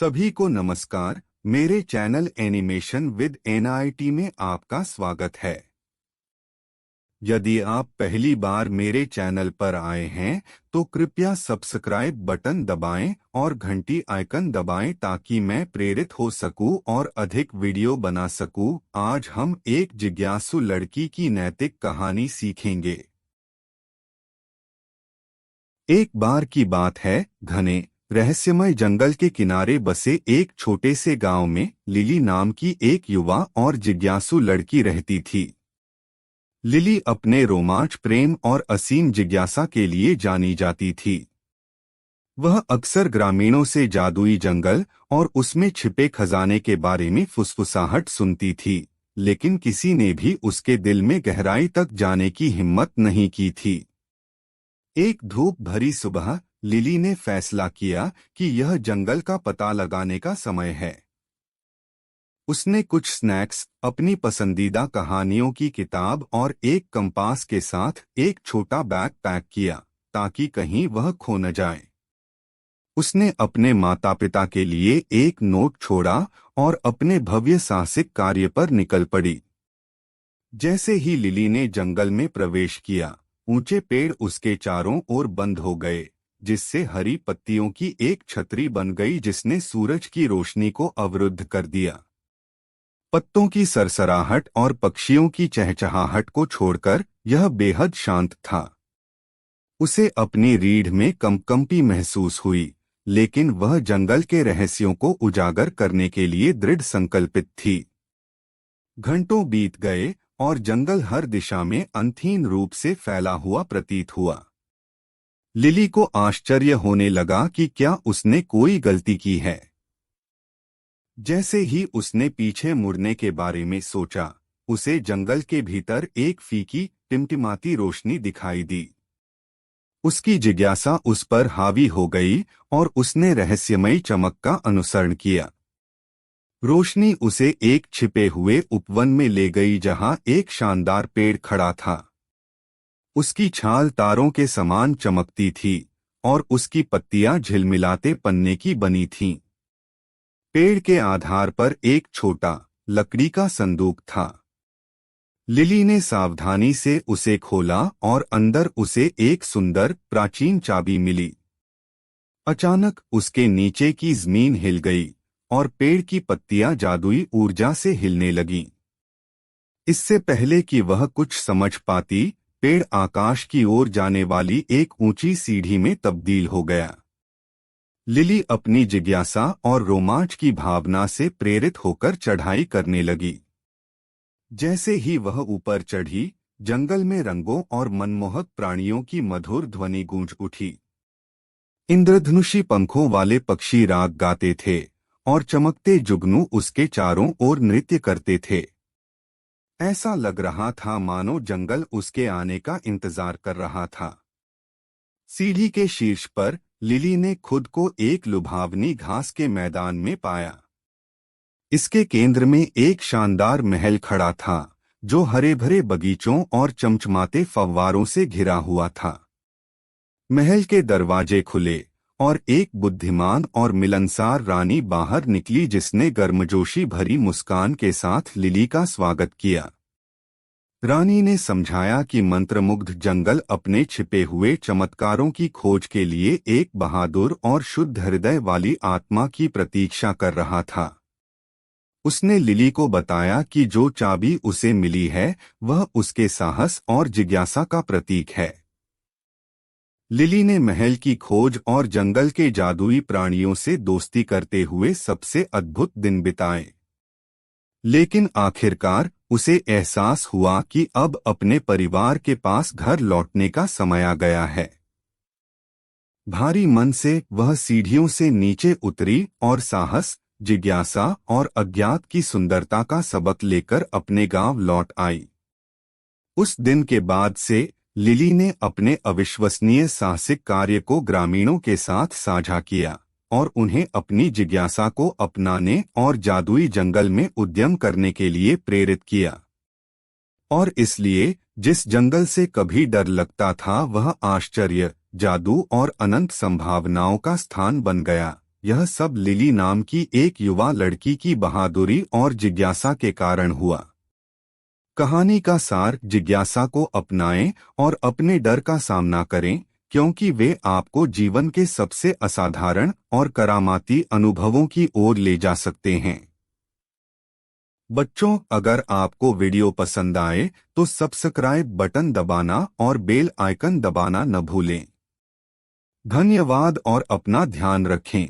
सभी को नमस्कार। मेरे चैनल एनिमेशन विद एनआईटी में आपका स्वागत है। यदि आप पहली बार मेरे चैनल पर आए हैं तो कृपया सब्सक्राइब बटन दबाएं और घंटी आइकन दबाएं ताकि मैं प्रेरित हो सकूं और अधिक वीडियो बना सकूं। आज हम एक जिज्ञासु लड़की की नैतिक कहानी सीखेंगे। एक बार की बात है, घने रहस्यमय जंगल के किनारे बसे एक छोटे से गांव में लिली नाम की एक युवा और जिज्ञासु लड़की रहती थी। लिली अपने रोमांच, प्रेम और असीम जिज्ञासा के लिए जानी जाती थी। वह अक्सर ग्रामीणों से जादुई जंगल और उसमें छिपे खजाने के बारे में फुसफुसाहट सुनती थी, लेकिन किसी ने भी उसके दिल में गहराई तक जाने की हिम्मत नहीं की थी। एक धूप भरी सुबह लिली ने फैसला किया कि यह जंगल का पता लगाने का समय है। उसने कुछ स्नैक्स, अपनी पसंदीदा कहानियों की किताब और एक कंपास के साथ एक छोटा बैग पैक किया ताकि कहीं वह खो न जाए। उसने अपने माता पिता के लिए एक नोट छोड़ा और अपने भव्य साहसिक कार्य पर निकल पड़ी। जैसे ही लिली ने जंगल में प्रवेश किया, ऊंचे पेड़ उसके चारों ओर बंद हो गए, जिससे हरी पत्तियों की एक छतरी बन गई जिसने सूरज की रोशनी को अवरुद्ध कर दिया। पत्तों की सरसराहट और पक्षियों की चहचहाहट को छोड़कर यह बेहद शांत था। उसे अपनी रीढ़ में कंपकंपी महसूस हुई, लेकिन वह जंगल के रहस्यों को उजागर करने के लिए दृढ़ संकल्पित थी। घंटों बीत गए और जंगल हर दिशा में अंतहीन रूप से फैला हुआ प्रतीत हुआ। लिली को आश्चर्य होने लगा कि क्या उसने कोई गलती की है। जैसे ही उसने पीछे मुड़ने के बारे में सोचा, उसे जंगल के भीतर एक फीकी, टिमटिमाती रोशनी दिखाई दी। उसकी जिज्ञासा उस पर हावी हो गई और उसने रहस्यमयी चमक का अनुसरण किया। रोशनी उसे एक छिपे हुए उपवन में ले गई जहां एक शानदार पेड़ खड़ा था। उसकी छाल तारों के समान चमकती थी और उसकी पत्तियां झिलमिलाते पन्ने की बनी थीं। पेड़ के आधार पर एक छोटा लकड़ी का संदूक था। लिली ने सावधानी से उसे खोला और अंदर उसे एक सुंदर प्राचीन चाबी मिली। अचानक उसके नीचे की जमीन हिल गई और पेड़ की पत्तियां जादुई ऊर्जा से हिलने लगीं। इससे पहले कि वह कुछ समझ पाती, पेड़ आकाश की ओर जाने वाली एक ऊंची सीढ़ी में तब्दील हो गया। लिली अपनी जिज्ञासा और रोमांच की भावना से प्रेरित होकर चढ़ाई करने लगी। जैसे ही वह ऊपर चढ़ी, जंगल में रंगों और मनमोहक प्राणियों की मधुर ध्वनि गूंज उठी। इंद्रधनुषी पंखों वाले पक्षी राग गाते थे और चमकते जुगनू उसके चारों ओर नृत्य करते थे। ऐसा लग रहा था मानो जंगल उसके आने का इंतजार कर रहा था। सीढ़ी के शीर्ष पर लिली ने खुद को एक लुभावनी घास के मैदान में पाया। इसके केंद्र में एक शानदार महल खड़ा था जो हरे भरे बगीचों और चमचमाते फव्वारों से घिरा हुआ था। महल के दरवाजे खुले और एक बुद्धिमान और मिलनसार रानी बाहर निकली जिसने गर्मजोशी भरी मुस्कान के साथ लिली का स्वागत किया। रानी ने समझाया कि मंत्रमुग्ध जंगल अपने छिपे हुए चमत्कारों की खोज के लिए एक बहादुर और शुद्ध हृदय वाली आत्मा की प्रतीक्षा कर रहा था। उसने लिली को बताया कि जो चाबी उसे मिली है वह उसके साहस और जिज्ञासा का प्रतीक है। लिली ने महल की खोज और जंगल के जादुई प्राणियों से दोस्ती करते हुए सबसे अद्भुत दिन बिताए। लेकिन आखिरकार उसे एहसास हुआ कि अब अपने परिवार के पास घर लौटने का समय आ गया है। भारी मन से वह सीढ़ियों से नीचे उतरी और साहस, जिज्ञासा और अज्ञात की सुंदरता का सबक लेकर अपने गांव लौट आई। उस दिन के बाद से लिली ने अपने अविश्वसनीय साहसिक कार्य को ग्रामीणों के साथ साझा किया और उन्हें अपनी जिज्ञासा को अपनाने और जादुई जंगल में उद्यम करने के लिए प्रेरित किया। और इसलिए जिस जंगल से कभी डर लगता था वह आश्चर्य, जादू और अनंत संभावनाओं का स्थान बन गया। यह सब लिली नाम की एक युवा लड़की की बहादुरी और जिज्ञासा के कारण हुआ। कहानी का सार: जिज्ञासा को अपनाएं और अपने डर का सामना करें, क्योंकि वे आपको जीवन के सबसे असाधारण और करामाती अनुभवों की ओर ले जा सकते हैं। बच्चों, अगर आपको वीडियो पसंद आए तो सब्सक्राइब बटन दबाना और बेल आइकन दबाना न भूलें। धन्यवाद और अपना ध्यान रखें।